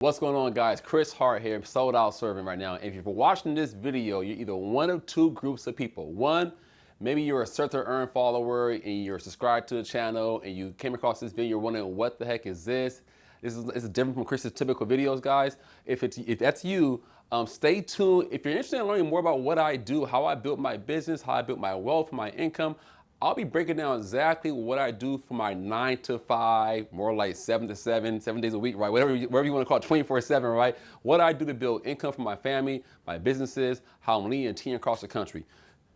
What's going on, guys? Chris Hart here, sold out serving right now. If you're watching this video, you're either one of two groups of people. One, maybe you're a Search to Earn follower and you're subscribed to the channel and you came across this video, you're wondering what the heck is this? This is different from Chris's typical videos, guys. If that's you, stay tuned. If you're interested in learning more about what I do, how I built my business, how I built my wealth, my income, I'll be breaking down exactly what I do for my 9 to 5, more like 7 to 7, 7 days a week, right? Whatever you want to call it, 24/7, right? What I do to build income for my family, my businesses, how I'm leading a team across the country.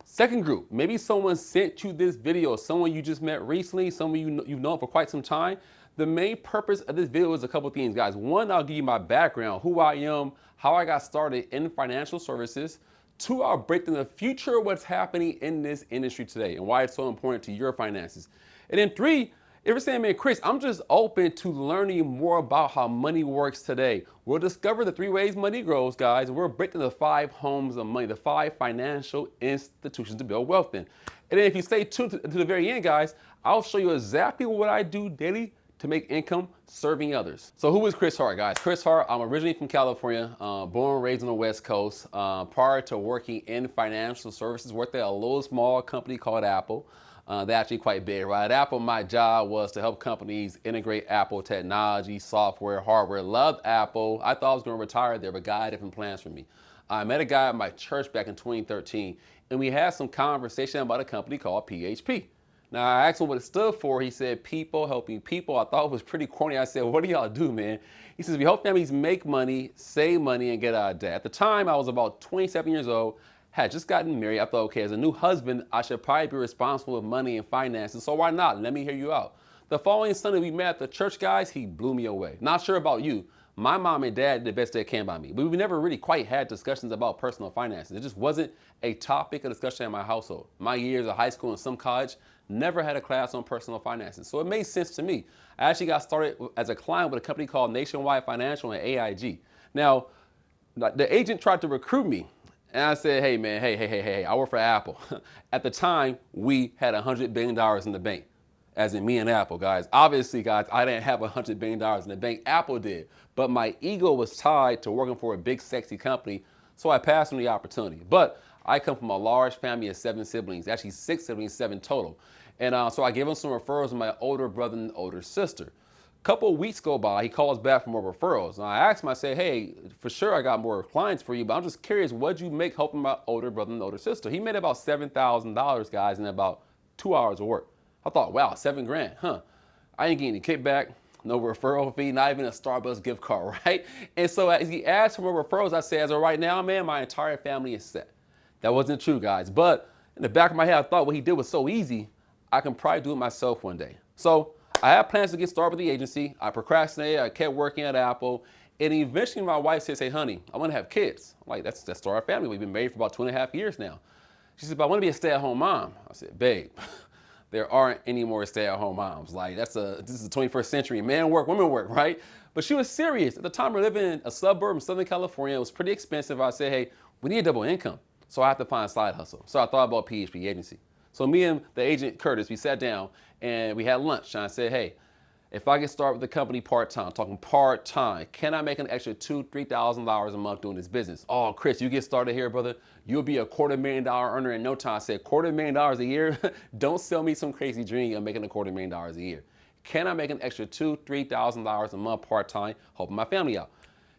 Second group, maybe someone sent you this video, someone you just met recently, someone you've known for quite some time. The main purpose of this video is a couple things, guys. One, I'll give you my background, who I am, how I got started in financial services. Two, I'll break down the future of what's happening in this industry today and why it's so important to your finances. And then three, if you're saying, man, Chris, I'm just open to learning more about how money works today. We'll discover the 3 ways money grows, guys. We'll break down the 5 homes of money, the 5 financial institutions to build wealth in. And then if you stay tuned to the very end, guys, I'll show you exactly what I do daily to make income serving others. So who is Chris Hart, guys? Chris Hart, I'm originally from California, born and raised on the West Coast. Prior to working in financial services, worked at a little small company called Apple. They're actually quite big, right? At Apple, my job was to help companies integrate Apple technology, software, hardware. Loved Apple. I thought I was gonna retire there, but God had different plans for me. I met a guy at my church back in 2013, and we had some conversation about a company called PHP. Now, I asked him what it stood for. He said, people helping people. I thought it was pretty corny. I said, what do y'all do, man? He says, we help families make money, save money, and get out of debt. At the time, I was about 27 years old, had just gotten married. I thought, okay, as a new husband, I should probably be responsible with money and finances. So why not? Let me hear you out. The following Sunday we met at the church, guys, he blew me away. Not sure about you. My mom and dad did the best they can by me, but we never really quite had discussions about personal finances. It just wasn't a topic of discussion in my household. My years of high school and some college, never had a class on personal finances. So it made sense to me. I actually got started as a client with a company called Nationwide Financial and AIG. Now, the agent tried to recruit me. And I said, hey, man, hey, I work for Apple. At the time, we had $100 billion in the bank, as in me and Apple, guys. Obviously, guys, I didn't have $100 billion in the bank. Apple did. But my ego was tied to working for a big, sexy company, so I passed on the opportunity. But I come from a large family of 7 siblings, actually 6 siblings, 7 total. And so I gave him some referrals to my older brother and older sister. A couple of weeks go by, he calls back for more referrals. And I asked him, I said, hey, for sure I got more clients for you, but I'm just curious, what'd you make helping my older brother and older sister? He made about $7,000, guys, in about 2 hours of work. I thought, wow, $7 grand, huh? I ain't getting any kickback, no referral fee, not even a Starbucks gift card, right? And so as he asked for more referrals, I said, as of right now, man, my entire family is set. That wasn't true, guys. But in the back of my head, I thought what he did was so easy, I can probably do it myself one day. So I had plans to get started with the agency. I procrastinated, I kept working at Apple. And eventually my wife said, hey, honey, I want to have kids. I'm like, that's our family. We've been married for about 2.5 years now. She said, but I want to be a stay-at-home mom. I said, babe, there aren't any more stay-at-home moms. Like, this is the 21st century. Men work, women work, right? But she was serious. At the time, we were living in a suburb in Southern California. It was pretty expensive. I said, hey, we need a double income. So I have to find a side hustle. So I thought about PHP agency. So me and the agent, Curtis, we sat down and we had lunch. And I said, hey, if I can start with the company part-time, talking part-time, can I make an extra $2,000, $3,000 a month doing this business? Oh, Chris, you get started here, brother. You'll be a $250,000 earner in no time. I said, $250,000 a year? Don't sell me some crazy dream of making a $250,000 a year. Can I make an extra $2,000, $3,000 a month part-time, helping my family out?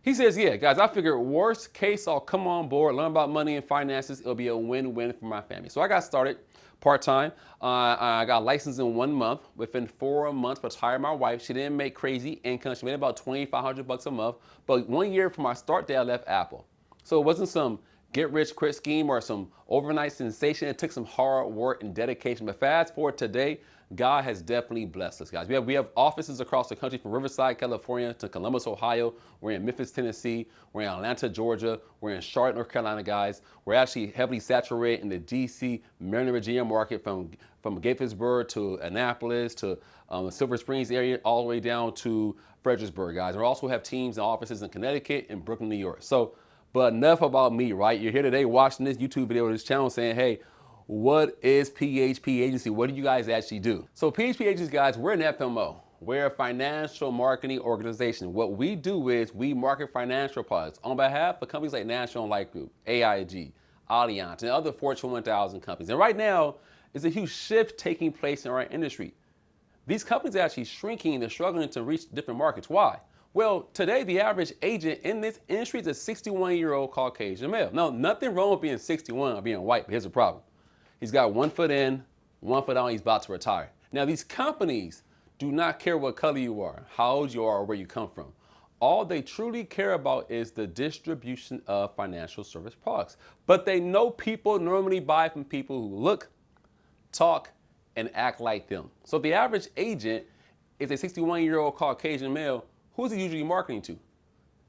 He says, yeah, guys, I figured worst case, I'll come on board, learn about money and finances. It'll be a win-win for my family. So I got started part-time. I got licensed in 1 month. Within 4 months, retired my wife. She didn't make crazy income. She made about $2,500 a month. But 1 year from my start day, I left Apple. So it wasn't some get-rich-quick scheme or some overnight sensation. It took some hard work and dedication. But fast forward today, God has definitely blessed us, guys. We have offices across the country from Riverside, California to Columbus, Ohio. We're in Memphis, Tennessee. We're in Atlanta, Georgia. We're in Charlotte, North Carolina, guys. We're actually heavily saturated in the DC, Maryland, Virginia market from Gaithersburg to Annapolis to the Silver Springs area all the way down to Fredericksburg, guys. We also have teams and offices in Connecticut and Brooklyn, New York. So, but enough about me, right? You're here today watching this YouTube video or this channel saying, hey, what is PHP Agency? What do you guys actually do? So PHP Agency, guys, we're an FMO. We're a financial marketing organization. What we do is we market financial products on behalf of companies like National Life Group, AIG, Allianz, and other Fortune 1000 companies. And right now, there's a huge shift taking place in our industry. These companies are actually shrinking and struggling to reach different markets. Why? Well, today the average agent in this industry is a 61-year-old Caucasian male. Now, nothing wrong with being 61 or being white, but here's the problem. He's got 1 foot in, 1 foot out, he's about to retire. Now, these companies do not care what color you are, how old you are, or where you come from. All they truly care about is the distribution of financial service products. But they know people normally buy from people who look, talk, and act like them. So the average agent is a 61-year-old Caucasian male. Who's he usually marketing to?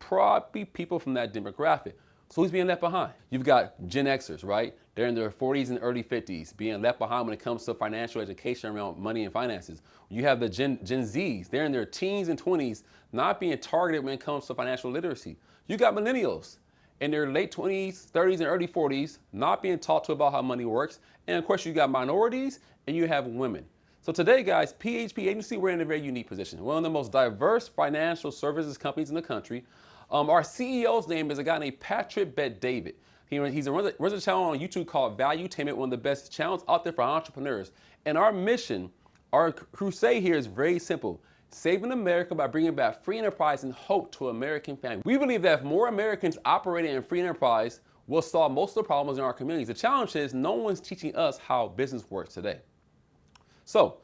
Probably people from that demographic. So who's being left behind? You've got Gen Xers, right? They're in their 40s and early 50s, being left behind when it comes to financial education around money and finances. You have the Gen Zs. They're in their teens and 20s, not being targeted when it comes to financial literacy. You got millennials in their late 20s, 30s, and early 40s, not being taught to about how money works. And of course, you got minorities and you have women. So today, guys, PHP Agency, we're in a very unique position. We're one of the most diverse financial services companies in the country. Our CEO's name is a guy named Patrick Bet-David. He runs a channel on YouTube called Valuetainment, one of the best channels out there for entrepreneurs. And our mission, our crusade here is very simple. Saving America by bringing back free enterprise and hope to American families. We believe that if more Americans operating in free enterprise, we'll solve most of the problems in our communities. The challenge is no one's teaching us how business works today. So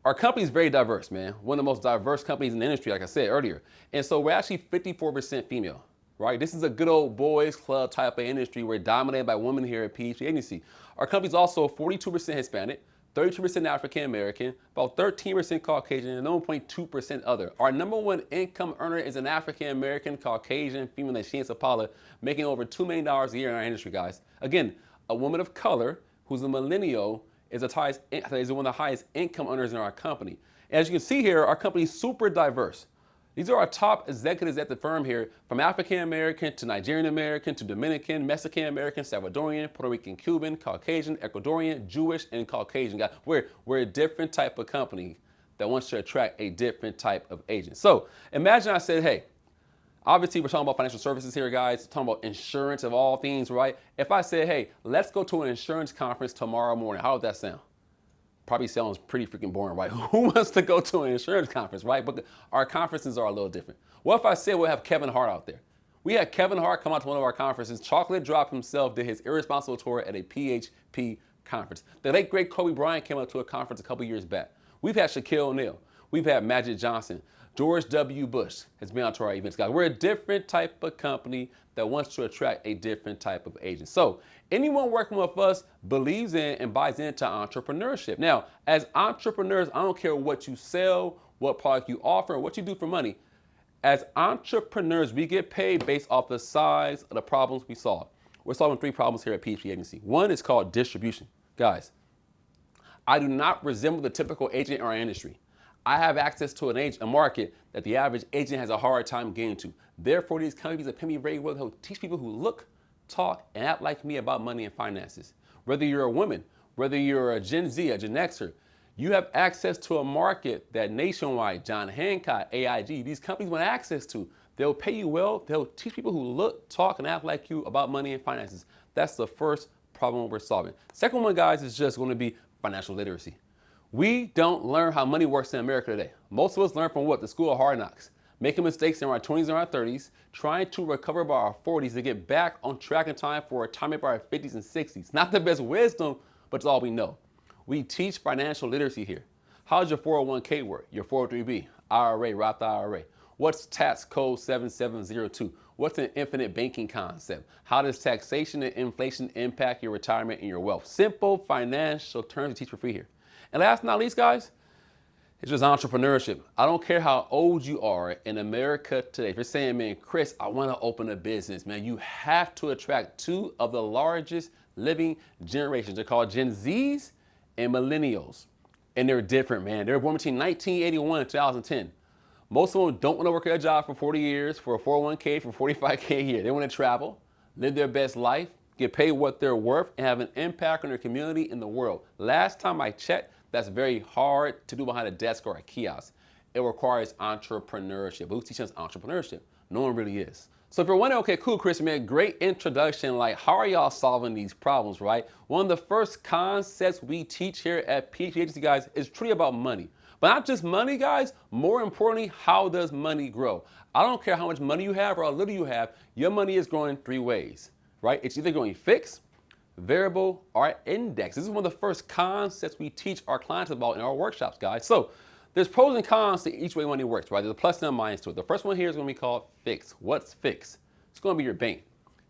our company is very diverse, man. One of the most diverse companies in the industry, like I said earlier. And so we're actually 54% female, right? This is a good old boys club type of industry. We're dominated by women here at PHP Agency. Our company's also 42% Hispanic, 32% African American, about 13% Caucasian, and 1.2% other. Our #1 income earner is an African American Caucasian female named Shane Sapala, making over $2 million a year in our industry, guys. Again, a woman of color who's a millennial is one of the highest income earners in our company. As you can see here, our company is super diverse. These are our top executives at the firm here, from African American to Nigerian American to Dominican, Mexican American, Salvadorian, Puerto Rican, Cuban, Caucasian, Ecuadorian, Jewish, and Caucasian guys. We're a different type of company that wants to attract a different type of agent. So imagine I said, hey, obviously, we're talking about financial services here, guys. We're talking about insurance of all things, right? If I said, hey, let's go to an insurance conference tomorrow morning, how would that sound? Probably sounds pretty freaking boring, right? Who wants to go to an insurance conference, right? But our conferences are a little different. What if I said we'll have Kevin Hart out there? We had Kevin Hart come out to one of our conferences. Chocolate Drop himself did his irresponsible tour at a PHP conference. The late, great Kobe Bryant came out to a conference a couple years back. We've had Shaquille O'Neal. We've had Magic Johnson. George W. Bush has been out to our events, guys. We're a different type of company that wants to attract a different type of agent. So anyone working with us believes in and buys into entrepreneurship. Now, as entrepreneurs, I don't care what you sell, what product you offer, or what you do for money. As entrepreneurs, we get paid based off the size of the problems we solve. We're solving 3 problems here at PHP Agency. One is called distribution. Guys, I do not resemble the typical agent in our industry. I have access to a market that the average agent has a hard time getting to. Therefore, these companies that pay me very well to teach people who look, talk, and act like me about money and finances. Whether you're a woman, whether you're a Gen Z, a Gen Xer, you have access to a market that Nationwide, John Hancock, AIG, these companies want access to. They'll pay you well. They'll teach people who look, talk, and act like you about money and finances. That's the first problem we're solving. Second one, guys, is just going to be financial literacy. We don't learn how money works in America today. Most of us learn from what? The school of hard knocks. Making mistakes in our 20s and our 30s, trying to recover by our 40s to get back on track in time for retirement by our 50s and 60s. Not the best wisdom, but it's all we know. We teach financial literacy here. How's your 401k work? Your 403b, IRA, Roth IRA? What's tax code 7702? What's an infinite banking concept? How does taxation and inflation impact your retirement and your wealth? Simple financial terms we teach for free here. And last but not least, guys, it's just entrepreneurship. I don't care how old you are in America today. If you're saying, man, Chris, I want to open a business, man, you have to attract 2 of the largest living generations. They're called Gen Zs and Millennials. And they're different, man. They're born between 1981 and 2010. Most of them don't want to work at a job for 40 years, for a 401k, for 45k a year. They want to travel, live their best life, get paid what they're worth, and have an impact on their community and the world. Last time I checked, that's very hard to do behind a desk or a kiosk. it requires entrepreneurship. Who's teaching us entrepreneurship? No one really is. So if you're wondering, okay, cool, Chris, man, great introduction. Like, how are y'all solving these problems, right? One of the first concepts we teach here at PhD Agency, guys, is truly about money. But not just money, guys. More importantly, how does money grow? I don't care how much money you have or how little you have. Your money is growing 3 ways, right? It's either going fixed, variable, or index. This is one of the first concepts we teach our clients about in our workshops, guys. So there's pros and cons to each way money works, right? There's a plus and a minus to it. The first one here is going to be called fixed. What's fixed? It's going to be your bank,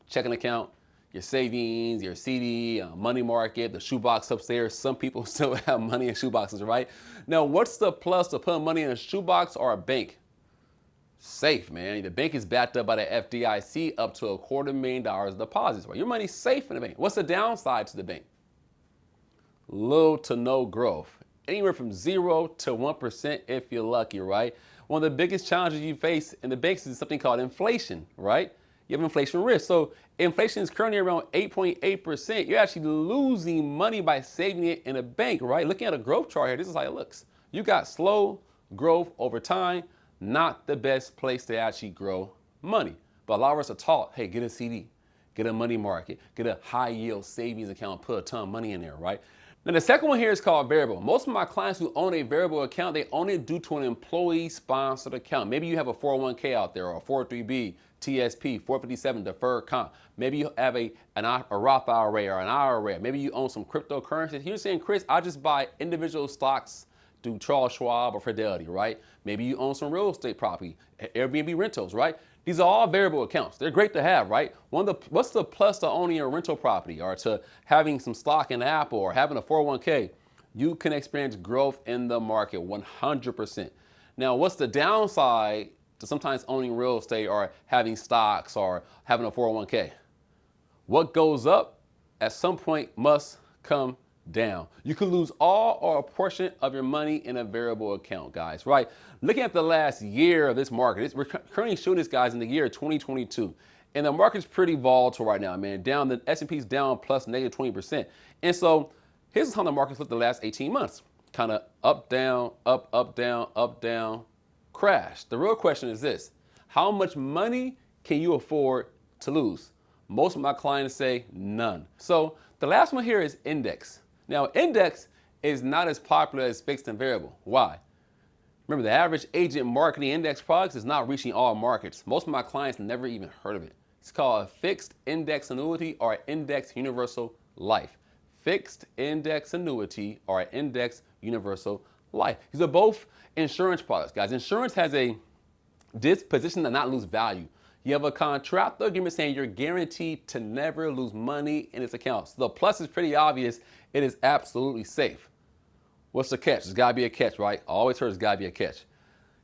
checking account, your savings, your CD, money market, the shoebox upstairs. Some people still have money in shoeboxes, right? Now, what's the plus to putting money in a shoebox or a bank? Safe, man. The bank is backed up by the FDIC up to $250,000 deposits, right? Your money's safe in the bank. What's the downside to the bank? Little to no growth. Anywhere from 0 to 1% if you're lucky, right? One of the biggest challenges you face in the banks is something called inflation, right? You have inflation risk. So inflation is currently around 8.8%. You're actually losing money by saving it in a bank, right? Looking at a growth chart here, this is how it looks. You got slow growth over time, not the best place to actually grow money. But a lot of us are taught, hey, get a CD, get a money market, get a high yield savings account, put a ton of money in there, right? Now, the second one here is called variable. Most of my clients who own a variable account, they own it due to an employee-sponsored account. Maybe you have a 401k out there, or a 403b, TSP, 457, deferred comp. Maybe you have a Roth IRA or an IRA. Maybe you own some cryptocurrencies. You're saying, Chris, I just buy individual stocks through Charles Schwab or Fidelity, right? Maybe you own some real estate property, Airbnb rentals, right? These are all variable accounts. They're great to have, right? What's the plus to owning a rental property or to having some stock in Apple or having a 401k? You can experience growth in the market 100%. Now, what's the downside to sometimes owning real estate or having stocks or having a 401k? What goes up at some point must come down. You could lose all or a portion of your money in a variable account, guys, right? Looking at the last year of this market, we're currently showing this, guys, in the year 2022. And the market's pretty volatile right now, man. Down, the S&P's down plus negative 20%. And so here's how the market's looked the last 18 months. Kind of up, down, up, down, crash. The real question is this: how much money can you afford to lose? Most of my clients say none. So the last one here is index. Now, index is not as popular as fixed and variable. Why? Remember, the average agent marketing index products is not reaching all markets. Most of my clients never even heard of it. It's called a fixed index annuity or index universal life. Fixed index annuity or index universal life. These are both insurance products, guys. Insurance has a disposition to not lose value. You have a contractual agreement saying you're guaranteed to never lose money in its accounts. So the plus is pretty obvious. It is absolutely safe. What's the catch? There's got to be a catch, right? I always heard there's got to be a catch.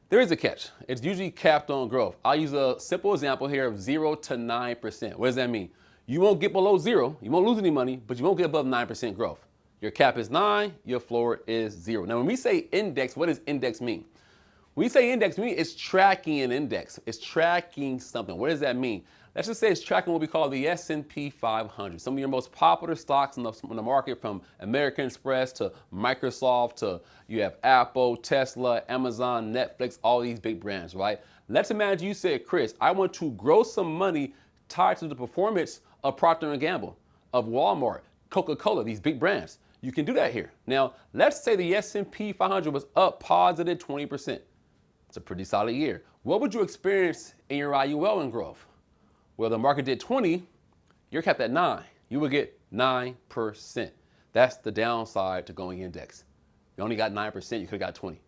There is a catch. It's usually capped on growth. I'll use a simple example here of 0 to 9%. What does that mean? You won't get below 0. You won't lose any money, but you won't get above 9% growth. Your cap is 9. Your floor is 0. Now, when we say index, what does index mean? When we say index, we mean it's tracking an index. It's tracking something. What does that mean? Let's just say it's tracking what we call the S&P 500. Some of your most popular stocks in the market, from American Express to Microsoft to you have Apple, Tesla, Amazon, Netflix, all these big brands, right? Let's imagine you said, Chris, I want to grow some money tied to the performance of Procter & Gamble, of Walmart, Coca-Cola, these big brands. You can do that here. Now, let's say the S&P 500 was up positive 20%. It's a pretty solid year. What would you experience in your IUL in growth? Well, the market did 20, you're capped at 9. You would get 9%. That's the downside to going index. You only got 9%, you could have got 20.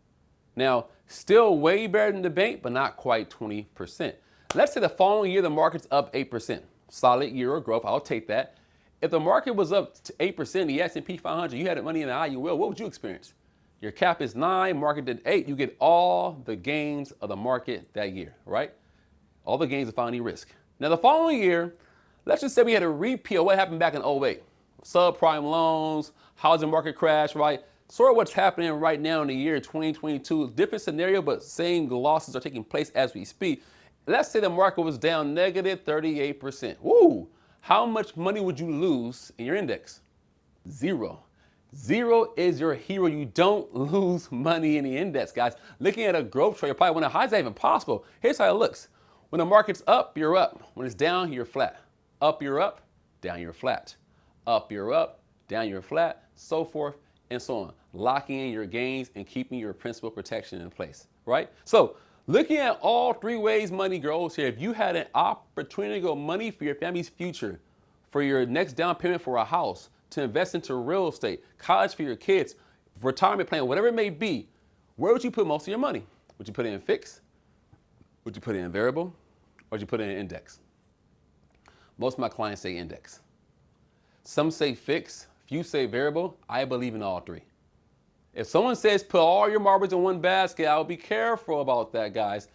Now, still way better than the bank, but not quite 20%. Let's say the following year the market's up 8%. Solid year of growth, I'll take that. If the market was up to 8%, the S&P 500, you had money in the IUL, what would you experience? Your cap is 9, market did 8, you get all the gains of the market that year, right? All the gains without any risk. Now, the following year, let's just say we had a repeat of what happened back in 08. Subprime loans, housing market crash, right? Sort of what's happening right now in the year 2022. Different scenario, but same losses are taking place as we speak. Let's say the market was down negative 38%. Woo! How much money would you lose in your index? 0. Zero is your hero. You don't lose money in the index, guys. Looking at a growth trade, you're probably wondering, how is that even possible? Here's how it looks. When the market's up, you're up. When it's down, you're flat. Up, you're up. Down, you're flat. Up, you're up. Down, you're flat. So forth and so on. Locking in your gains and keeping your principal protection in place, right? So looking at all three ways money grows here, if you had an opportunity to go money for your family's future, for your next down payment for a house, to invest into real estate, college for your kids, retirement plan, whatever it may be, where would you put most of your money? Would you put it in fixed? Would you put it in variable? Or would you put it in index? Most of my clients say index. Some say fixed, few say variable. I believe in all three. If someone says put all your marbles in one basket, I would be careful about that, guys.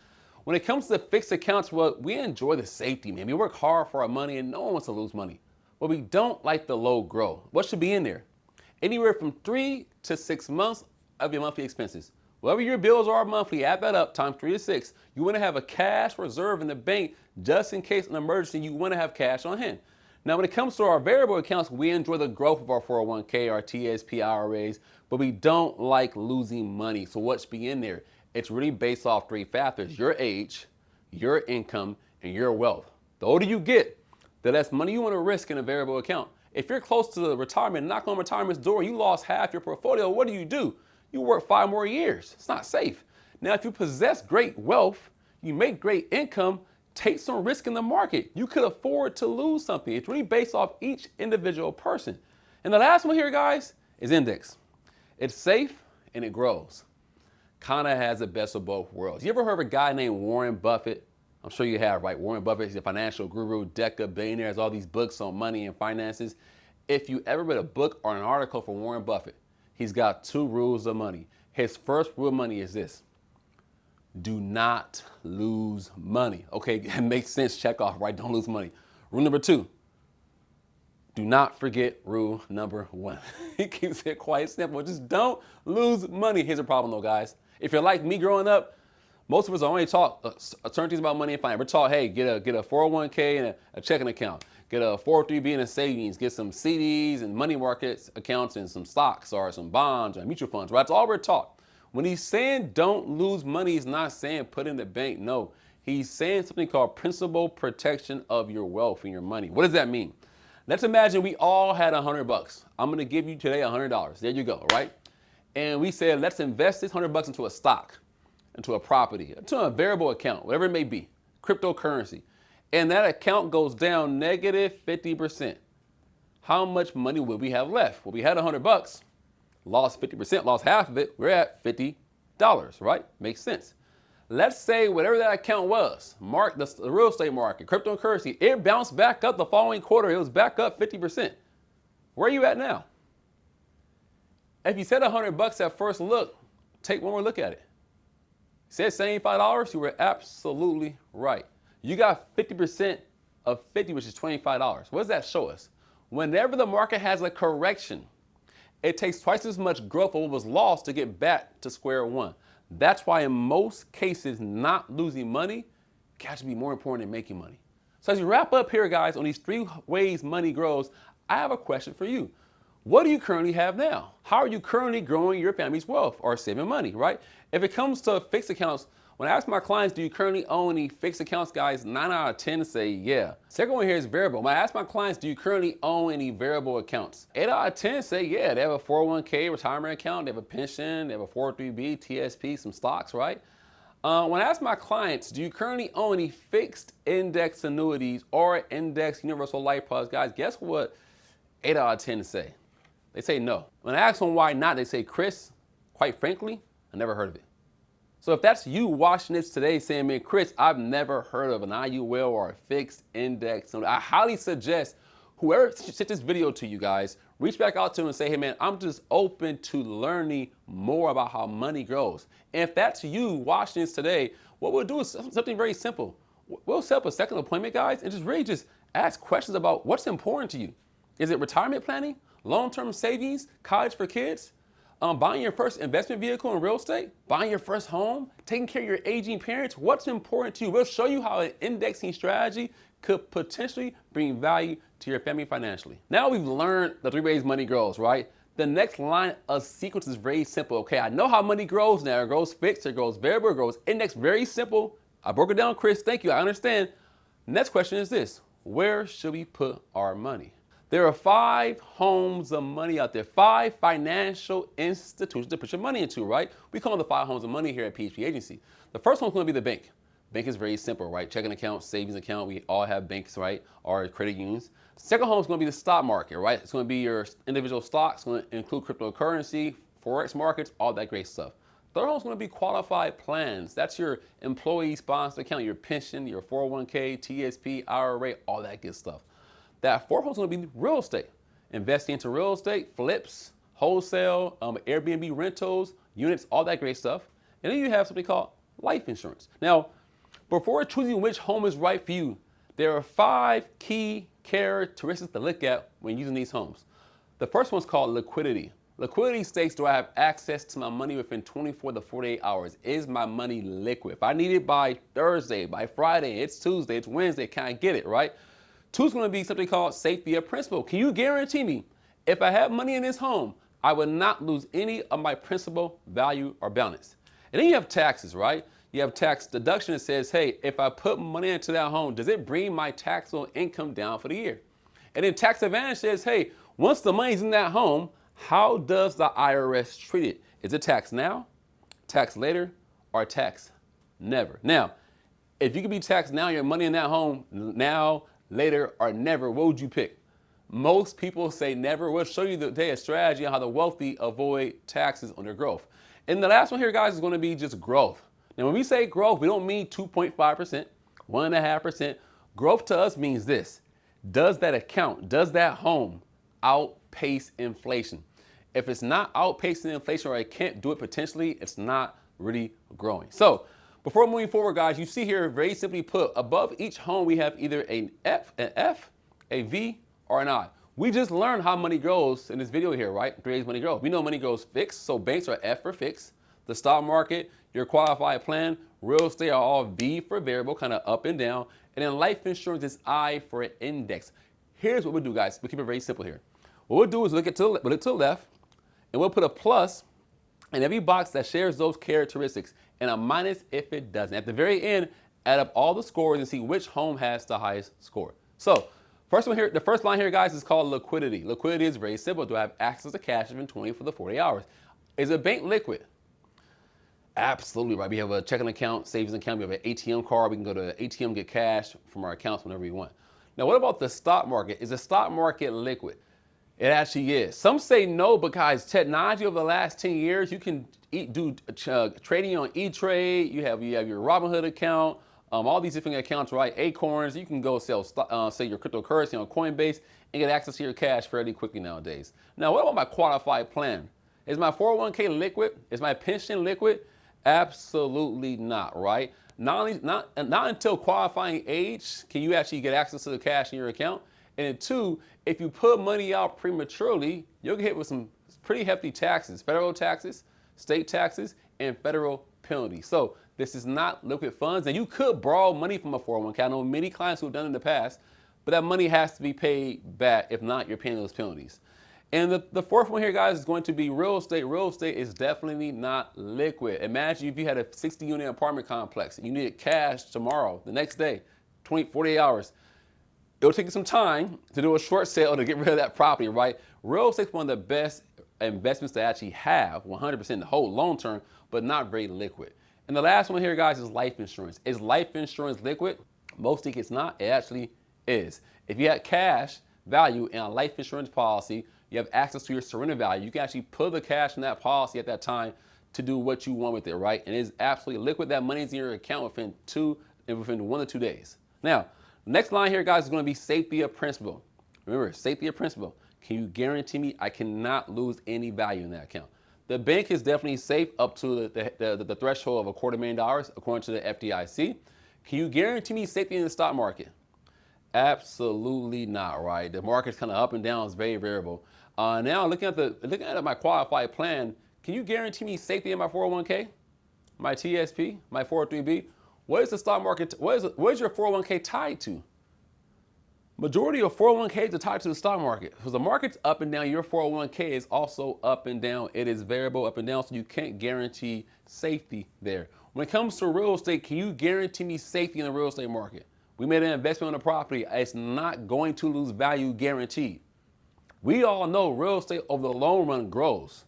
When it comes to fixed accounts, well, we enjoy the safety, man. We work hard for our money and no one wants to lose money. But we don't like the low growth. What should be in there? Anywhere from 3 to 6 months of your monthly expenses. Whatever your bills are monthly, add that up times 3 to 6. You want to have a cash reserve in the bank just in case an emergency, you want to have cash on hand. Now, when it comes to our variable accounts, we enjoy the growth of our 401k, our TSP, IRAs, but we don't like losing money. So what should be in there? It's really based off three factors: your age, your income, and your wealth. The older you get, the less money you want to risk in a variable account. If you're close to the retirement, knock on retirement's door, you lost half your portfolio, what do? You work 5 more years. It's not safe. Now, if you possess great wealth, you make great income, take some risk in the market. You could afford to lose something. It's really based off each individual person. And the last one here, guys, is index. It's safe and it grows. Kind of has the best of both worlds. You ever heard of a guy named Warren Buffett? I'm sure you have, right? Warren Buffett, he's a financial guru, deca, billionaire, has all these books on money and finances. If you ever read a book or an article from Warren Buffett, he's got 2 rules of money. His first rule of money is this: do not lose money. Okay, it makes sense, check off, right? Don't lose money. Rule number 2, do not forget rule number 1. He keeps it quite simple. Just don't lose money. Here's a problem though, guys. If you're like me growing up, most of us are only taught certain things about money and finance. We're taught, hey, get a 401k and a checking account. Get a 403b and a savings. Get some CDs and money market accounts and some stocks or some bonds or mutual funds, right? That's all we're taught. When he's saying don't lose money, he's not saying put in the bank. No, he's saying something called principal protection of your wealth and your money. What does that mean? Let's imagine we all had $100. I'm going to give you today $100. There you go, right? And we said, let's invest this $100 into a stock, into a property, into a variable account, whatever it may be, cryptocurrency. And that account goes down negative 50%. How much money would we have left? Well, we had $100, lost 50%, lost half of it. We're at $50, right? Makes sense. Let's say whatever that account was, the real estate market, cryptocurrency, it bounced back up the following quarter. It was back up 50%. Where are you at now? If you said $100 at first look, take one more look at it. Said $75, you were absolutely right. You got 50% of 50, which is $25. What does that show us? Whenever the market has a correction, it takes twice as much growth of what was lost to get back to square one. That's why in most cases, not losing money got to be more important than making money. So as you wrap up here, guys, on these 3 ways money grows, I have a question for you. What do you currently have now? How are you currently growing your family's wealth or saving money, right? If it comes to fixed accounts, when I ask my clients, do you currently own any fixed accounts, guys, 9 out of 10 say yeah. Second one here is variable. When I ask my clients, do you currently own any variable accounts? 8 out of 10 say yeah. They have a 401k retirement account, they have a pension, they have a 403b, TSP, some stocks, right? When I ask my clients, do you currently own any fixed index annuities or index universal life products, guys, guess what 8 out of 10 say? They say no. When I ask them why not, they say, Chris, quite frankly, I never heard of it. So if that's you watching this today saying, man, Chris, I've never heard of an IUL or a fixed index, I highly suggest whoever sent this video to you guys, reach back out to him and say, hey man, I'm just open to learning more about how money grows. And if that's you watching this today, what we'll do is something very simple. We'll set up a second appointment, guys, and just ask questions about what's important to you. Is it retirement planning, long-term savings, college for kids? Buying your first investment vehicle in real estate, buying your first home, taking care of your aging parents, what's important to you? We'll show you how an indexing strategy could potentially bring value to your family financially. Now we've learned the 3 ways money grows, right? The next line of sequence is very simple. Okay, I know how money grows now. It grows fixed, it grows variable, it grows index. Very simple. I broke it down, Chris. Thank you. I understand. Next question is this: where should we put our money? There are 5 homes of money out there, 5 financial institutions to put your money into, right? We call them the 5 homes of money here at PHP Agency. The first one's going to be the bank. Bank is very simple, right? Checking account, savings account. We all have banks, right? Or credit unions. Second home is going to be the stock market, right? It's going to be your individual stocks. It's going to include cryptocurrency, forex markets, all that great stuff. Third home is going to be qualified plans. That's your employee sponsored account, your pension, your 401k, TSP, IRA, all that good stuff. That fourth home is going to be real estate. Investing into real estate, flips, wholesale, Airbnb rentals, units, all that great stuff. And then you have something called life insurance. Now, before choosing which home is right for you, there are 5 key characteristics to look at when using these homes. The first one's called liquidity. Liquidity states, do I have access to my money within 24 to 48 hours? Is my money liquid? If I need it by Thursday, by Friday, it's Tuesday, it's Wednesday, can I get it, right? 2 is going to be something called safety of principal. Can you guarantee me if I have money in this home, I will not lose any of my principal, value, or balance? And then you have taxes, right? You have tax deduction that says, hey, if I put money into that home, does it bring my taxable income down for the year? And then tax advantage says, hey, once the money's in that home, how does the IRS treat it? Is it taxed now, taxed later, or taxed never? Now, if you could be taxed now, your money in that home, now, later, or never, what would you pick? Most people say never. We'll show you today a strategy on how the wealthy avoid taxes on their growth. And the last one here, guys, is going to be just growth. Now, when we say growth, we don't mean 2.5%, 1.5%. Growth to us means this. Does that account, does that home outpace inflation? If it's not outpacing inflation or it can't do it potentially, it's not really growing. So before moving forward, guys, you see here, very simply put, above each home, we have either an F, a V, or an I. We just learned how money grows in this video here, right? 3 A's money grows. We know money grows fixed, so banks are F for fixed. The stock market, your qualified plan, real estate are all V for variable, kind of up and down. And then life insurance is I for index. Here's what we'll do, guys. We'll keep it very simple here. What we'll do is look to the left, and we'll put a plus in every box that shares those characteristics, and a minus if it doesn't. At the very end, add up all the scores and see which home has the highest score. So, first one here, the first line here, guys, is called liquidity. Liquidity is very simple. Do I have access to cash within 24 to 48 hours? Is a bank liquid? Absolutely, right. We have a checking account, savings account. We have an ATM card. We can go to the ATM, get cash from our accounts whenever we want. Now, what about the stock market? Is the stock market liquid? It actually is. Some say no, but guys, technology over the last 10 years, you can do trading on E-Trade. You have your Robinhood account, all these different accounts, right? Acorns. You can go sell, say, your cryptocurrency on Coinbase and get access to your cash fairly quickly nowadays. Now, what about my qualified plan? Is my 401k liquid? Is my pension liquid? Absolutely not, right? Not until qualifying age can you actually get access to the cash in your account. And then 2, if you put money out prematurely, you'll get hit with some pretty hefty taxes, federal taxes, state taxes, and federal penalties. So this is not liquid funds. And you could borrow money from a 401k. I know many clients who have done it in the past, but that money has to be paid back. If not, you're paying those penalties. And the fourth one here, guys, is going to be real estate. Real estate is definitely not liquid. Imagine if you had a 60-unit apartment complex and you needed cash tomorrow, the next day, 48 hours. It'll take you some time to do a short sale to get rid of that property, right? Real estate is one of the best investments to actually have, 100% the whole long term, but not very liquid. And the last one here, guys, is life insurance. Is life insurance liquid? Most think it's not. It actually is. If you had cash value in a life insurance policy, you have access to your surrender value. You can actually put the cash in that policy at that time to do what you want with it, right? And it is absolutely liquid. That money's in your account within 1 to 2 days. Now, next line here, guys, is going to be safety of principal. Remember, safety of principal. Can you guarantee me I cannot lose any value in that account? The bank is definitely safe up to the threshold of $250,000 according to the FDIC. Can you guarantee me safety in the stock market? Absolutely not, right? The market's kind of up and down. It's very variable. Now, looking at my qualified plan, can you guarantee me safety in my 401k, my TSP, my 403b? What is the stock market? What is your 401k tied to? Majority of 401ks are tied to the stock market. So the market's up and down, your 401k is also up and down. It is variable up and down, so you can't guarantee safety there. When it comes to real estate, can you guarantee me safety in the real estate market? We made an investment on a property. It's not going to lose value guaranteed. We all know real estate over the long run grows.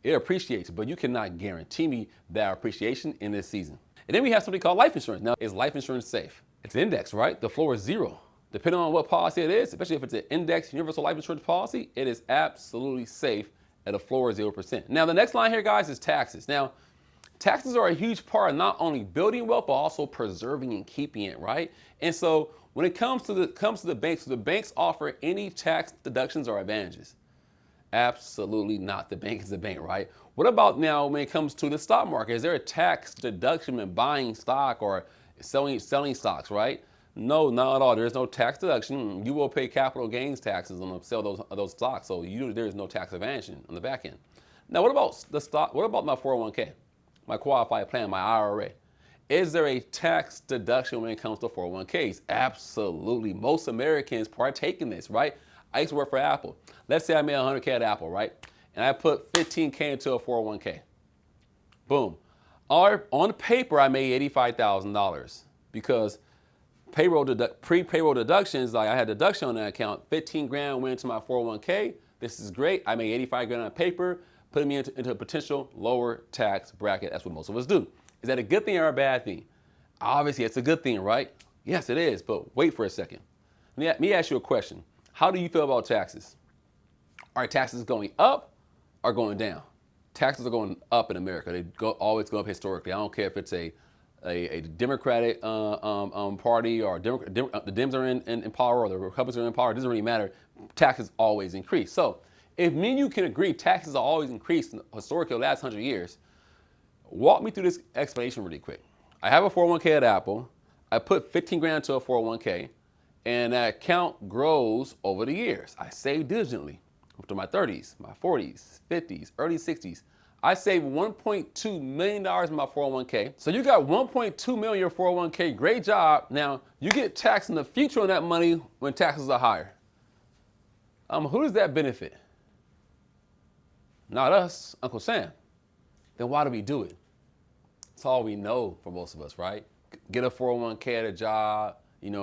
It appreciates, but you cannot guarantee me that appreciation in this season. And then we have something called life insurance. Now, is life insurance safe? It's indexed, right? The floor is zero. Depending on what policy it is, especially if it's an indexed universal life insurance policy, it is absolutely safe at a floor of 0%. Now, the next line here, guys, is taxes. Now, taxes are a huge part of not only building wealth, but also preserving and keeping it, right? And so when it comes to the banks, do the banks offer any tax deductions or advantages? Absolutely not. The bank is the bank, right? What about now when it comes to the stock market? Is there a tax deduction when buying stock or selling stocks, right? No, not at all. There's no tax deduction. You will pay capital gains taxes on the sale of those stocks, so there is no tax advantage on the back end. Now, what about the stock? What about my 401k, my qualified plan, my IRA? Is there a tax deduction when it comes to 401ks? Absolutely. Most Americans partake in this, right? I used to work for Apple. Let's say I made 100K at Apple, right? And I put 15K into a 401k. Boom. On paper, I made $85,000 because pre-payroll deductions, like I had deduction on that account, 15 grand went into my 401k. This is great. I made 85 grand on paper, putting me into a potential lower tax bracket. That's what most of us do. Is that a good thing or a bad thing? Obviously, it's a good thing, right? Yes, it is, but wait for a second. Let me ask you a question. How do you feel about taxes? Are taxes going up or going down? Taxes are going up in America. They always go up historically. I don't care if it's a Democratic party or the Dems are in power or the Republicans are in power. It doesn't really matter. Taxes always increase. So if me and you can agree taxes are always increased historically the last 100 years, walk me through this explanation really quick. I have a 401k at Apple. I put 15 grand into a 401k, and that account grows over the years. I save diligently up to my 30s, my 40s, 50s, early 60s. I saved $1.2 million in my 401k. So you got $1.2 million in your 401k. Great job. Now, you get taxed in the future on that money when taxes are higher. Who does that benefit? Not us, Uncle Sam. Then why do we do it? It's all we know for most of us, right? Get a 401k at a job, and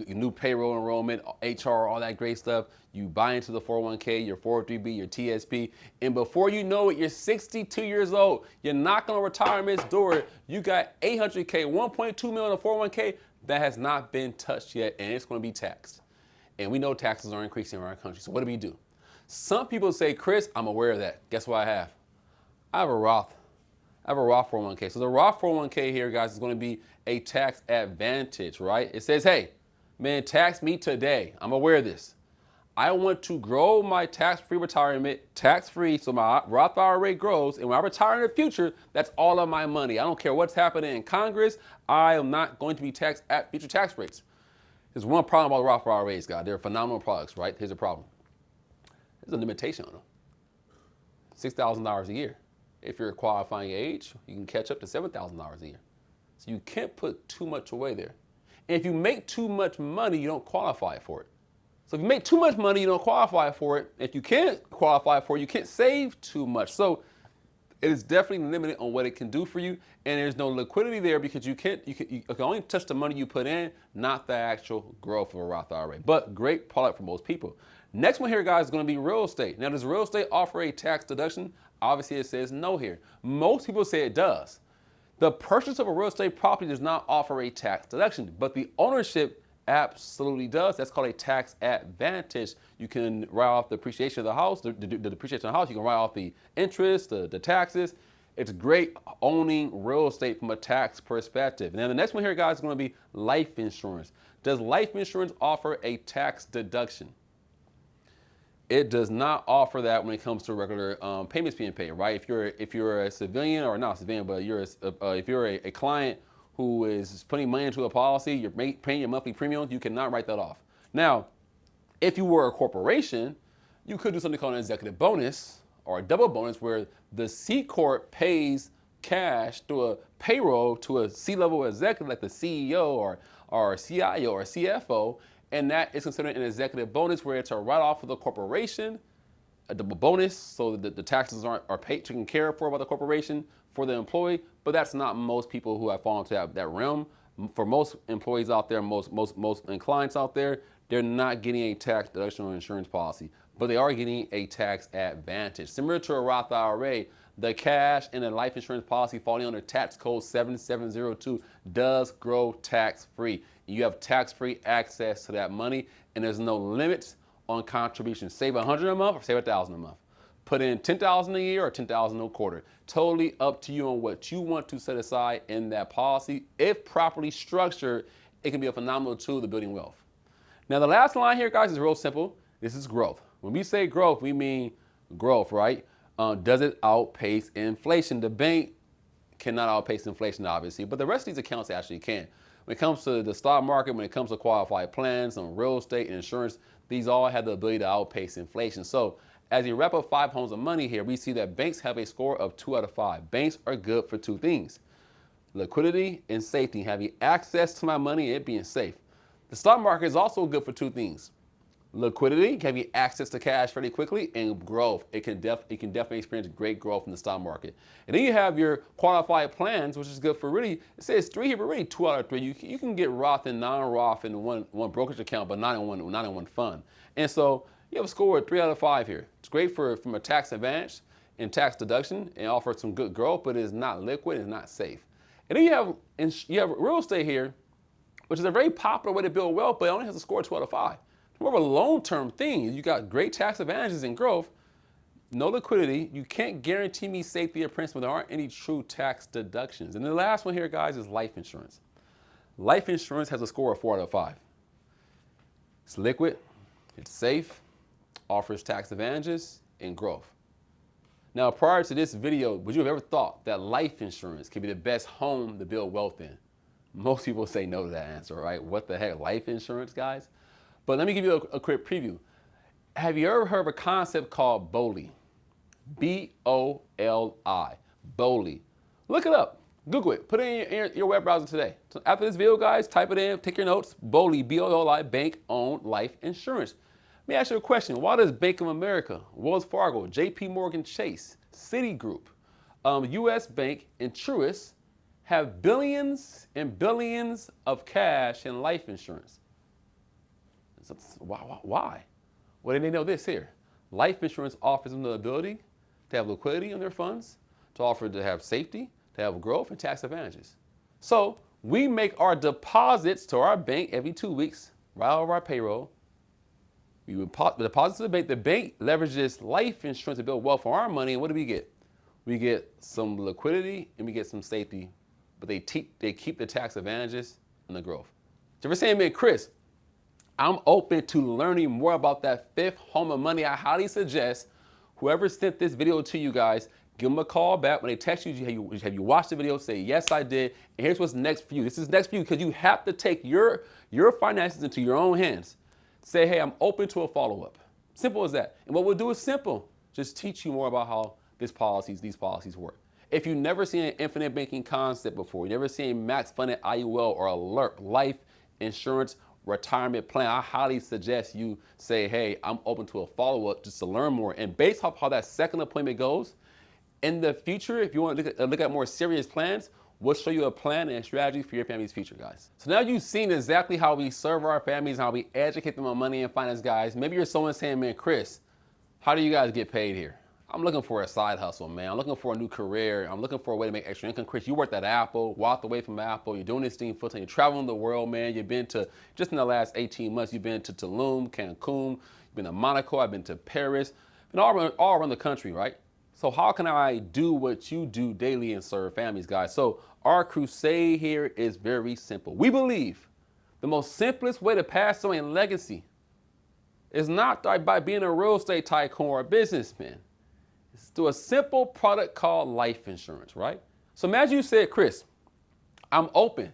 new payroll enrollment, HR, all that great stuff. You buy into the 401k, your 403b, your TSP, and before you know it, you're 62 years old. You're knocking on retirement's door. You got $800k, $1.2 million in 401k that has not been touched yet, and it's going to be taxed. And we know taxes are increasing in our country. So what do? Some people say, Chris, I'm aware of that. Guess what I have? I have a Roth 401k. So the Roth 401k here, guys, is going to be a tax advantage, right? It says, hey, man, tax me today. I'm aware of this. I want to grow my tax-free retirement, tax-free, so my Roth IRA grows, and when I retire in the future, that's all of my money. I don't care what's happening in Congress. I am not going to be taxed at future tax rates. There's one problem about Roth IRAs, guys. They're phenomenal products, right? Here's the problem. There's a limitation on them. $6,000 a year. If you're a qualifying age, you can catch up to $7,000 a year. So you can't put too much away there. And if you make too much money, you don't qualify for it. So if you make too much money, you don't qualify for it. If you can't qualify for it, you can't save too much. So it is definitely limited on what it can do for you. And there's no liquidity there because you can only touch the money you put in, not the actual growth of a Roth IRA. But great product for most people. Next one here, guys, is going to be real estate. Now, does real estate offer a tax deduction? Obviously, it says no here. Most people say it does. The purchase of a real estate property does not offer a tax deduction, but the ownership absolutely does. That's called a tax advantage. You can write off the appreciation of the house, the depreciation of the house. You can write off the interest, the taxes. It's great owning real estate from a tax perspective. Now, the next one here, guys, is going to be life insurance. Does life insurance offer a tax deduction? It does not offer that when it comes to regular payments being paid, right? If you're a civilian, or not a civilian, but if you're a client who is putting money into a policy, you're paying your monthly premiums, you cannot write that off. Now, if you were a corporation, you could do something called an executive bonus or a double bonus where the C Corp pays cash through a payroll to a C-level executive like the CEO or or a CIO or a CFO, and that is considered an executive bonus where it's a write-off for the corporation, a double bonus, so that the taxes are taken care for by the corporation for the employee. But that's not most people who have fallen into that realm. For most employees out there, most clients out there, they're not getting a tax deduction or insurance policy, but they are getting a tax advantage. Similar to a Roth IRA, the cash in a life insurance policy falling under tax code 7702 does grow tax-free. You have tax-free access to that money, and there's no limits on contributions. Save $100 a month or save $1,000 a month. Put in $10,000 a year or $10,000 a quarter. Totally up to you on what you want to set aside in that policy. If properly structured, it can be a phenomenal tool to building wealth. Now, the last line here, guys, is real simple. This is growth. When we say growth, we mean growth, right? Does it outpace inflation? The bank cannot outpace inflation, obviously, but the rest of these accounts actually can. When it comes to the stock market, when it comes to qualified plans, on real estate and insurance, these all have the ability to outpace inflation. So as you wrap up 5 homes of money here, we see that banks have a score of 2 out of 5. Banks are good for 2 things: liquidity and safety. Having access to my money and it being safe. The stock market is also good for 2 things: liquidity, having access to cash fairly quickly, and growth. It can definitely experience great growth in the stock market. And then you have your qualified plans, which is good for really, it says 3 here, but really 2 out of 3. You can get Roth and non-Roth in one brokerage account, but not in one fund. And so you have a score of 3 out of 5 here. It's great from a tax advantage and tax deduction, and offers some good growth, but it is not liquid, it's not safe. And then you have real estate here, which is a very popular way to build wealth, but it only has a score of 2 out of 5. More of a long-term thing. You got great tax advantages and growth, no liquidity. You can't guarantee me safety or principal. There aren't any true tax deductions. And the last one here, guys, is life insurance. Life insurance has a score of 4 out of 5. It's liquid, it's safe, offers tax advantages and growth. Now, prior to this video, would you have ever thought that life insurance could be the best home to build wealth in? Most people say no to that answer, right? What the heck, life insurance, guys? But let me give you a quick preview. Have you ever heard of a concept called BOLI? B-O-L-I, BOLI. Look it up, Google it, put it in your web browser today. So after this video, guys, type it in, take your notes. BOLI, B-O-L-I, bank-owned life insurance. Let me ask you a question. Why does Bank of America, Wells Fargo, J.P. Morgan Chase, Citigroup, U.S. Bank, and Truist have billions and billions of cash in life insurance? Why? Well, they know this here. Life insurance offers them the ability to have liquidity in their funds, to have safety, to have growth and tax advantages. So we make our deposits to our bank every 2 weeks, right over our payroll. We would deposit to the bank. The bank leverages life insurance to build wealth for our money. And what do we get? We get some liquidity and we get some safety, but they keep the tax advantages and the growth. So if you're saying, man, Chris, I'm open to learning more about that 5th home of money. I highly suggest whoever sent this video to you guys, give them a call back. When they text you, have you watched the video? Say, yes, I did. And here's what's next for you. This is next for you because you have to take your finances into your own hands. Say, hey, I'm open to a follow-up. Simple as that. And what we'll do is simple. Just teach you more about how these policies work. If you've never seen an infinite banking concept before, you've never seen max funded IUL or alert life insurance retirement plan, I highly suggest you say, hey, I'm open to a follow-up just to learn more. And based off how that second appointment goes, in the future, if you want to look at more serious plans, we'll show you a plan and strategy for your family's future, guys. So now you've seen exactly how we serve our families, how we educate them on money and finance, guys. Maybe you're someone saying, man, Chris, how do you guys get paid here? I'm looking for a side hustle, man. I'm looking for a new career. I'm looking for a way to make extra income. Chris, you worked at Apple, walked away from Apple. You're doing this thing full time. You're traveling the world, man. You've been to, just in the last 18 months, you've been to Tulum, Cancun, you've been to Monaco, I've been to Paris, been all around the country, right? So how can I do what you do daily and serve families, guys? So our crusade here is very simple. We believe the most simplest way to pass on a legacy is not by being a real estate tycoon or a businessman. It's through a simple product called life insurance, right? So imagine you said, Chris, I'm open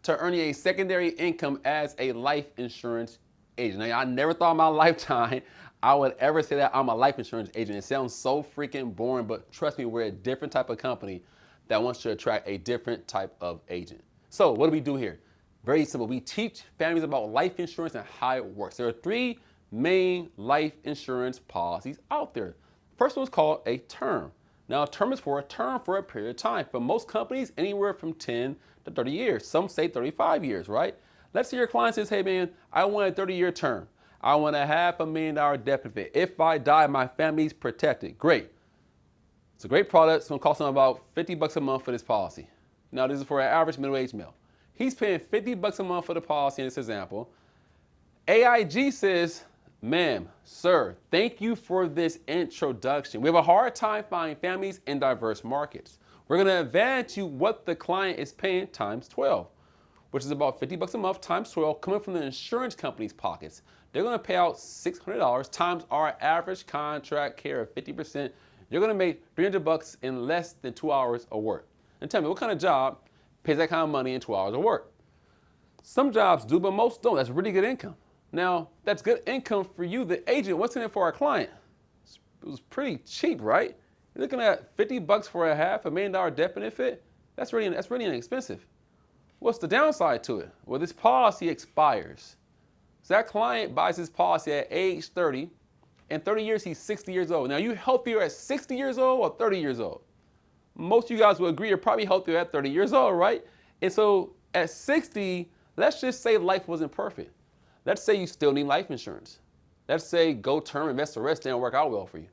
to earning a secondary income as a life insurance agent. Now, I never thought in my lifetime I would ever say that I'm a life insurance agent. It sounds so freaking boring, but trust me, we're a different type of company that wants to attract a different type of agent. So what do we do here? Very simple. We teach families about life insurance and how it works. There are three main life insurance policies out there. First one is called a term. Now, a term is for a term for a period of time. For most companies, anywhere from 10 to 30 years. Some say 35 years, right? Let's say your client says, hey man, I want a 30-year term. I want a $500,000 death benefit. If I die, my family's protected. Great. It's a great product. It's going to cost him about $50 a month for this policy. Now, this is for an average middle-aged male. He's paying $50 a month for the policy in this example. AIG says, ma'am, sir, thank you for this introduction. We have a hard time finding families in diverse markets. We're going to advance you what the client is paying times 12, which is about $50 a month times 12 coming from the insurance company's pockets. They're going to pay out $600 times our average contract care of 50%. You're going to make $300 in less than 2 hours of work. And tell me, what kind of job pays that kind of money in 2 hours of work? Some jobs do, but most don't. That's really good income. Now, that's good income for you, the agent. What's in it for our client? It was pretty cheap, right? You're looking at $50 for a $500,000 death benefit. That's really inexpensive. What's the downside to it? Well, this policy expires. So that client buys his policy at age 30. In 30 years, he's 60 years old. Now, you healthier at 60 years old or 30 years old? Most of you guys will agree you're probably healthier at 30 years old, right? And so at 60, let's just say life wasn't perfect. Let's say you still need life insurance. Let's say go term, invest the rest, didn't work out well for you.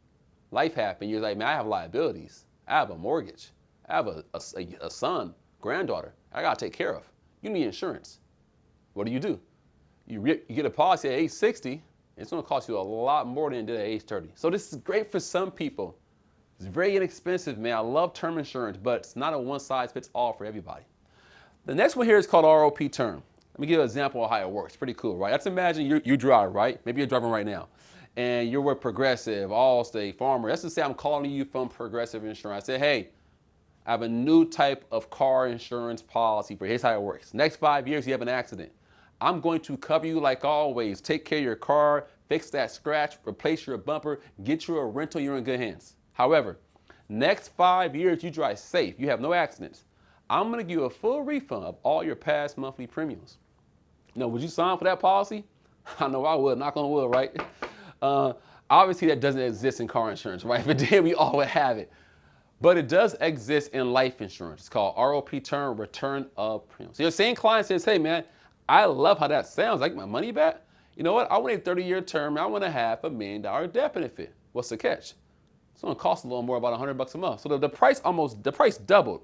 Life happened. You're like, man, I have liabilities. I have a mortgage. I have a son, granddaughter I got to take care of. You need insurance. What do? You get a policy at age 60. It's going to cost you a lot more than it did at age 30. So this is great for some people. It's very inexpensive, man. I love term insurance, but it's not a one-size-fits-all for everybody. The next one here is called ROP term. Let me give you an example of how it works. Pretty cool, right? Let's imagine you drive, right? Maybe you're driving right now, and you're with Progressive, Allstate, Farmer. Let's just say I'm calling you from Progressive Insurance. I say, hey, I have a new type of car insurance policy for you. Here's how it works. Next 5 years, you have an accident. I'm going to cover you like always. Take care of your car, fix that scratch, replace your bumper, get you a rental, you're in good hands. However, next 5 years, you drive safe. You have no accidents. I'm going to give you a full refund of all your past monthly premiums. Now, would you sign for that policy? I know I would. Knock on wood, right? Obviously, that doesn't exist in car insurance, right? But then we all would have it. But it does exist in life insurance. It's called ROP term, return of premium. So your same client says, hey, man, I love how that sounds. I get my money back. You know what? I want a 30-year term. I want a $500,000 death benefit. What's the catch? It's going to cost a little more, about $100 a month. So the price doubled.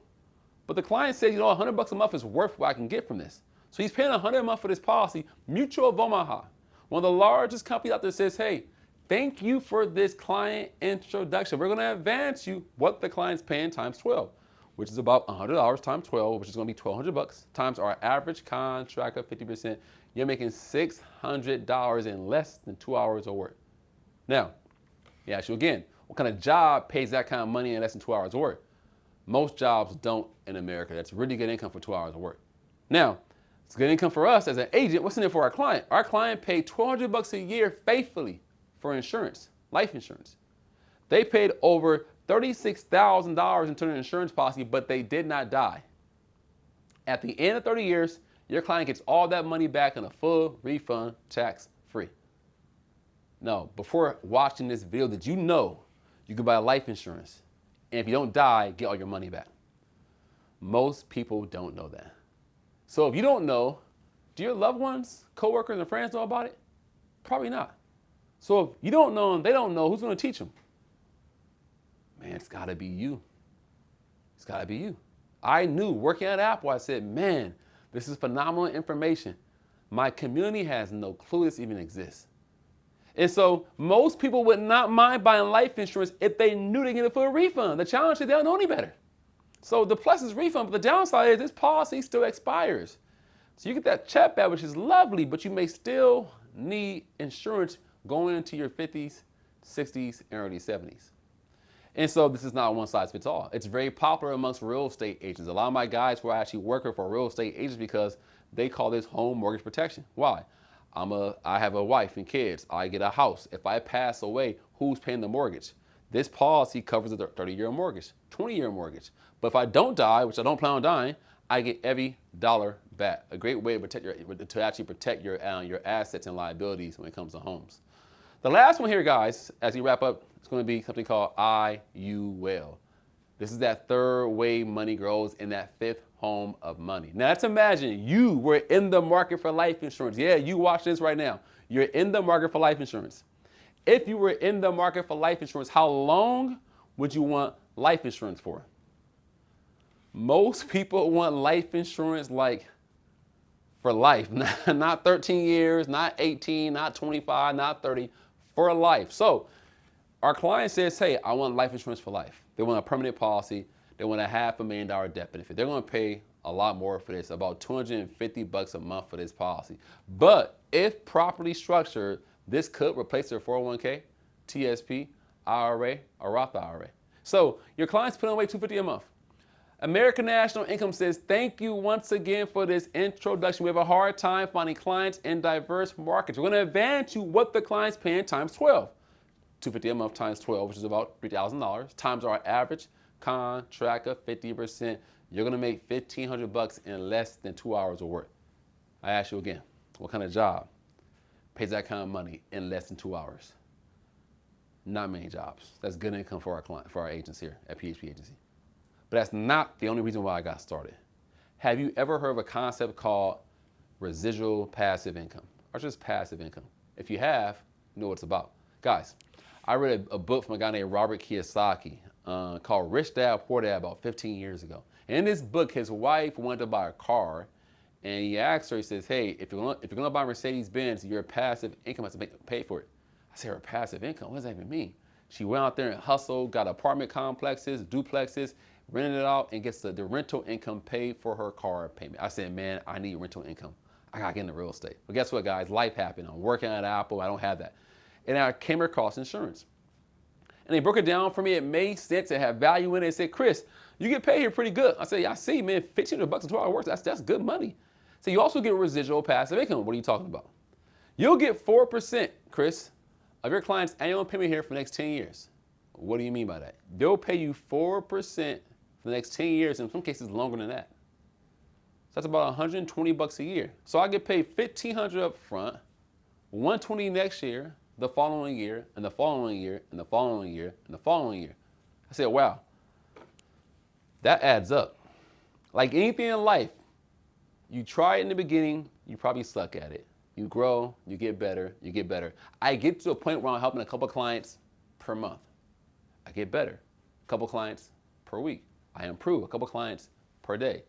But the client said, you know, $100 a month is worth what I can get from this. So he's paying $100 a month for this policy. Mutual of Omaha, one of the largest companies out there, says, hey, thank you for this client introduction. We're going to advance you what the client's paying times 12, which is about $100 times 12, which is going to be $1,200 times our average contract of 50%. You're making $600 in less than 2 hours of work. Now, yeah, ask you again, what kind of job pays that kind of money in less than 2 hours of work? Most jobs don't in America. That's really good income for 2 hours of work. Now, it's good income for us as an agent. What's in it for our client? Our client paid $1,200 a year faithfully for insurance, life insurance. They paid over $36,000 into an insurance policy, but they did not die. At the end of 30 years, your client gets all that money back in a full refund, tax-free. Now, before watching this video, did you know you can buy life insurance, and if you don't die, get all your money back? Most people don't know that. So if you don't know, do your loved ones, coworkers, and friends know about it? Probably not. So if you don't know and they don't know, who's going to teach them? Man, it's got to be you. It's got to be you. I knew working at Apple, I said, man, this is phenomenal information. My community has no clue this even exists. And so most people would not mind buying life insurance if they knew they get it for a refund. The challenge is they don't know any better. So the plus is refund, but the downside is this policy still expires. So you get that check back, which is lovely, but you may still need insurance going into your 50s, 60s, and early 70s. And so this is not one size fits all. It's very popular amongst real estate agents. A lot of my guys who are actually working for real estate agents because they call this home mortgage protection. Why? I have a wife and kids. I get a house. If I pass away, who's paying the mortgage? This policy covers a 30-year mortgage, 20-year mortgage. But if I don't die, which I don't plan on dying, I get every dollar bat. A great way to actually protect your assets and liabilities when it comes to homes. The last one here, guys, as we wrap up, it's going to be something called IUL. This is that third way money grows in that fifth home of money. Now, let's imagine you were in the market for life insurance. Yeah, you watch this right now. You're in the market for life insurance. If you were in the market for life insurance, how long would you want life insurance for? Most people want life insurance like for life, not 13 years, not 18, not 25, not 30, for life. So our client says, hey, I want life insurance for life. They want a permanent policy. They want a $500,000 death benefit. They're going to pay a lot more for this, about $250 a month for this policy. But if properly structured, this could replace their 401k, TSP, IRA, or Roth IRA. So your client's putting away $250 a month. American National Income says, thank you once again for this introduction. We have a hard time finding clients in diverse markets. We're going to advance you what the client's paying times 12. $250 a month times 12, which is about $3,000, times our average contract of 50%. You're going to make $1,500 in less than 2 hours of work. I ask you again, what kind of job pays that kind of money in less than 2 hours? Not many jobs. That's good income for our client, for our agents here at PHP Agency. But that's not the only reason why I got started. Have you ever heard of a concept called residual passive income, or just passive income? If you have, you know what it's about. Guys, I read a book from a guy named Robert Kiyosaki called Rich Dad, Poor Dad about 15 years ago. And in this book, his wife wanted to buy a car, and he asked her, he says, hey, if you're gonna buy a Mercedes-Benz, your passive income has to pay for it. I said, her passive income, what does that even mean? She went out there and hustled, got apartment complexes, duplexes, rented it out, and gets the rental income paid for her car payment. I said, man, I need rental income. I gotta get into real estate. But guess what, guys? Life happened. I'm working at Apple. I don't have that. And I came across insurance. And they broke it down for me. It made sense. It had value in it. They said, Chris, you get paid here pretty good. I said, yeah, I see, man, $1,500 in 12 hours work. That's good money. So you also get residual passive income. What are you talking about? You'll get 4%, Chris, of your client's annual payment here for the next 10 years. What do you mean by that? They'll pay you 4% for the next 10 years, in some cases longer than that. So that's about $120 a year. So I get paid $1,500 up front, $120 next year, the following year, and the following year, and the following year, and the following year. I said, wow, that adds up. Like anything in life, you try it in the beginning, you probably suck at it. You grow, you get better, you get better. I get to a point where I'm helping a couple clients per month. I get better. A couple clients per week. I improve. A couple clients per day.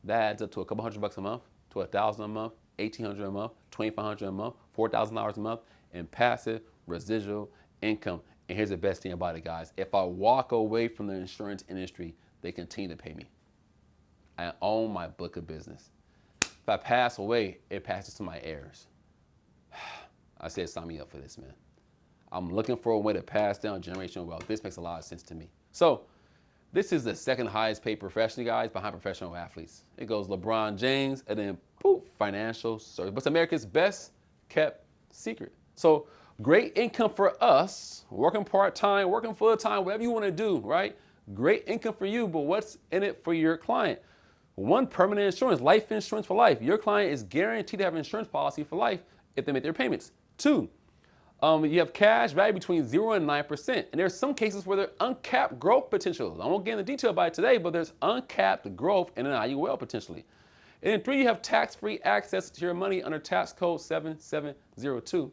That adds up to a couple $100 a month, to $1,000 a month, $1,800 a month, $2,500 a month, $4,000 a month in passive residual income. And here's the best thing about it, guys. If I walk away from the insurance industry, they continue to pay me. I own my book of business. If I pass away, it passes to my heirs. I said, sign me up for this, man. I'm looking for a way to pass down generational wealth. This makes a lot of sense to me. So this is the second highest paid profession, guys, behind professional athletes. It goes LeBron James, and then poof, financial service. But it's America's best kept secret. So great income for us, working part-time, working full-time, whatever you want to do, right? Great income for you, but what's in it for your client? One, permanent insurance, life insurance for life. Your client is guaranteed to have an insurance policy for life if they make their payments. Two, you have cash value between 0 and 9%. And there's some cases where there's uncapped growth potential. I won't get into detail about it today, but there's uncapped growth in an IUL potentially. And then 3, you have tax-free access to your money under tax code 7702.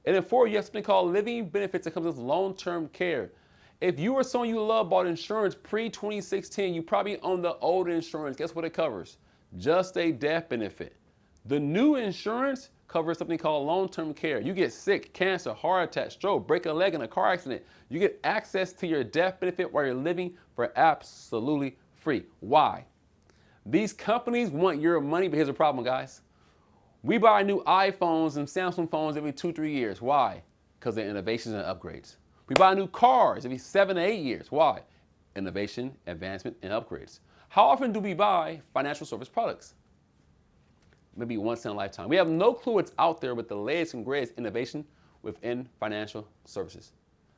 And then 4, you have something called living benefits that comes with long-term care. If you or someone you love bought insurance pre-2016, you probably own the old insurance. Guess what it covers? Just a death benefit. The new insurance covers something called long-term care. You get sick, cancer, heart attack, stroke, break a leg in a car accident. You get access to your death benefit while you're living for absolutely free. Why? These companies want your money, but here's the problem, guys. We buy new iPhones and Samsung phones every 2-3 years. Why? Because they're innovations and upgrades. We buy new cars every 7 to 8 years. Why? Innovation, advancement, and upgrades. How often do we buy financial service products? Maybe once in a lifetime. We have no clue what's out there with the latest and greatest innovation within financial services.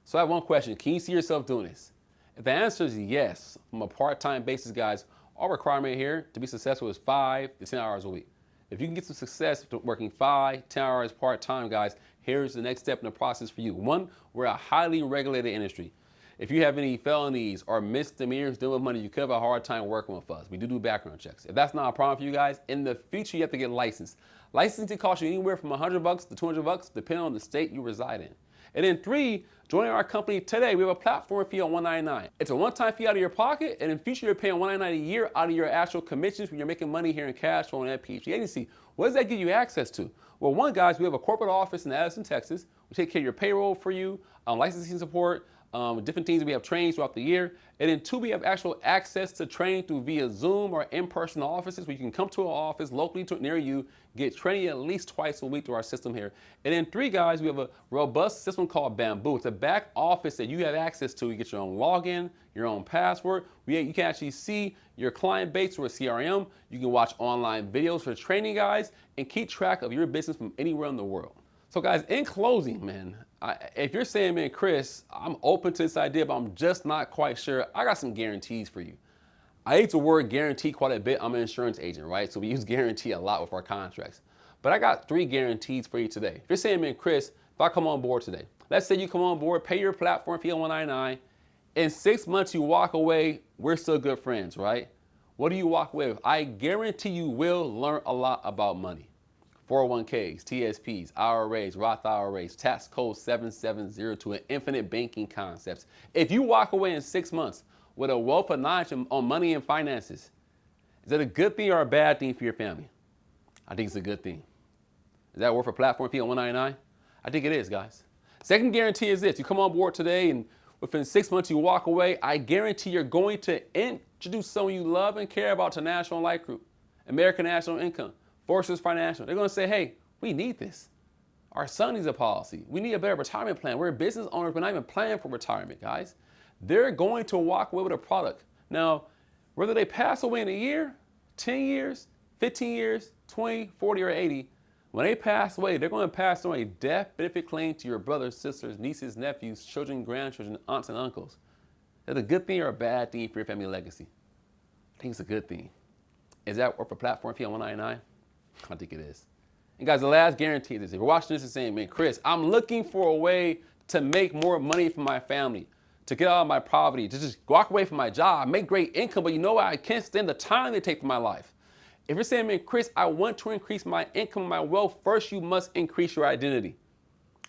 So I have one question. Can you see yourself doing this? If the answer is yes, from a part-time basis, guys, Our requirement here to be successful is 5 to 10 hours a week. If you can get some success working 5, 10 hours part-time, guys, here's the next step in the process for you. One, we're a highly regulated industry. If you have any felonies or misdemeanors dealing with money, you could have a hard time working with us. We do background checks. If that's not a problem for you guys, in the future, you have to get licensed. Licensing costs you anywhere from $100 to $200, depending on the state you reside in. And then 3, joining our company today, we have a platform fee of $199. It's a one-time fee out of your pocket, and in future, you're paying $199 a year out of your actual commissions when you're making money here in cash flow and PhD agency. What does that give you access to? Well, one, guys, we have a corporate office in Addison, Texas. We take care of your payroll for you, licensing support, different things. We have trainings throughout the year. And then 2, we have actual access to training through via Zoom or in-person offices where you can come to an office locally near you, get training at least twice a week through our system here. And then 3, guys, we have a robust system called Bamboo. It's a back office that you have access to. You get your own login, your own password. You can actually see your client base through a CRM. You can watch online videos for training, guys, and keep track of your business from anywhere in the world. So guys, in closing, man, if you're saying, man, Chris, I'm open to this idea, but I'm just not quite sure, I got some guarantees for you. I use the word guarantee quite a bit. I'm an insurance agent, right? So we use guarantee a lot with our contracts. But I got 3 guarantees for you today. If you're saying, man, Chris, if I come on board today, let's say you come on board, pay your platform fee of $199, in 6 months you walk away, we're still good friends, right? What do you walk away with? I guarantee you will learn a lot about money. 401ks, TSPs, IRAs, Roth IRAs, tax code 7702, and infinite banking concepts. If you walk away in 6 months with a wealth of knowledge on money and finances, is that a good thing or a bad thing for your family? I think it's a good thing. Is that worth a platform fee of $199? I think it is, guys. Second guarantee is this. You come on board today and within 6 months you walk away, I guarantee you're going to introduce someone you love and care about to National Life Group, American National Income, Forces Financial. They're going to say, hey, we need this. Our son needs a policy. We need a better retirement plan. We're business owners. We're not even planning for retirement, guys. They're going to walk away with a product. Now, whether they pass away in a year, 10 years, 15 years, 20, 40, or 80, when they pass away, they're going to pass on a death benefit claim to your brothers, sisters, nieces, nephews, children, grandchildren, aunts, and uncles. Is that a good thing or a bad thing for your family legacy? I think it's a good thing. Is that worth a platform fee of $199? I think it is. And guys, the last guarantee is this. If you're watching this and saying, man, Chris, I'm looking for a way to make more money for my family, to get out of my poverty, to just walk away from my job, make great income, but you know what? I can't stand the time they take from my life. If you're saying, man, Chris, I want to increase my income and my wealth, first you must increase your identity.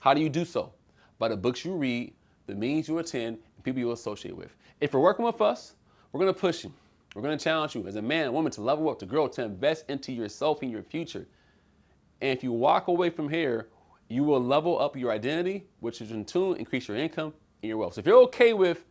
How do you do so? By the books you read, the meetings you attend, and people you associate with. If you're working with us, we're going to push you. We're going to challenge you as a man and woman to level up, to grow, to invest into yourself and your future. And if you walk away from here, you will level up your identity, which is in turn increase your income and your wealth. So if you're okay with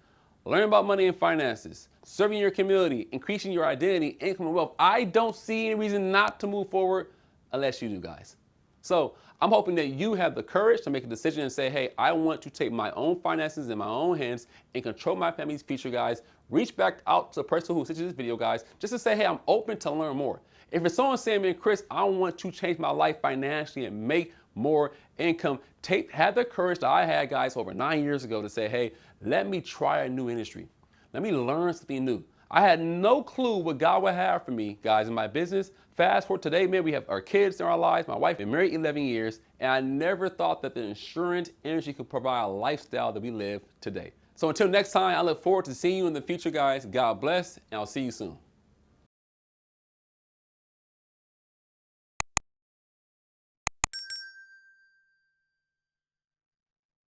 learning about money and finances, serving your community, increasing your identity, income, and wealth, I don't see any reason not to move forward unless you do, guys. So I'm hoping that you have the courage to make a decision and say, hey, I want to take my own finances in my own hands and control my family's future, guys. Reach back out to the person who sent you this video, guys, just to say, hey, I'm open to learn more. If it's someone saying, man, Chris, I want to change my life financially and make more income, have the courage that I had, guys, over 9 years ago to say, hey, let me try a new industry. Let me learn something new. I had no clue what God would have for me, guys, in my business. Fast forward today, man, we have our kids in our lives. My wife been married 11 years, and I never thought that the insurance industry could provide a lifestyle that we live today. So until next time, I look forward to seeing you in the future, guys. God bless, and I'll see you soon.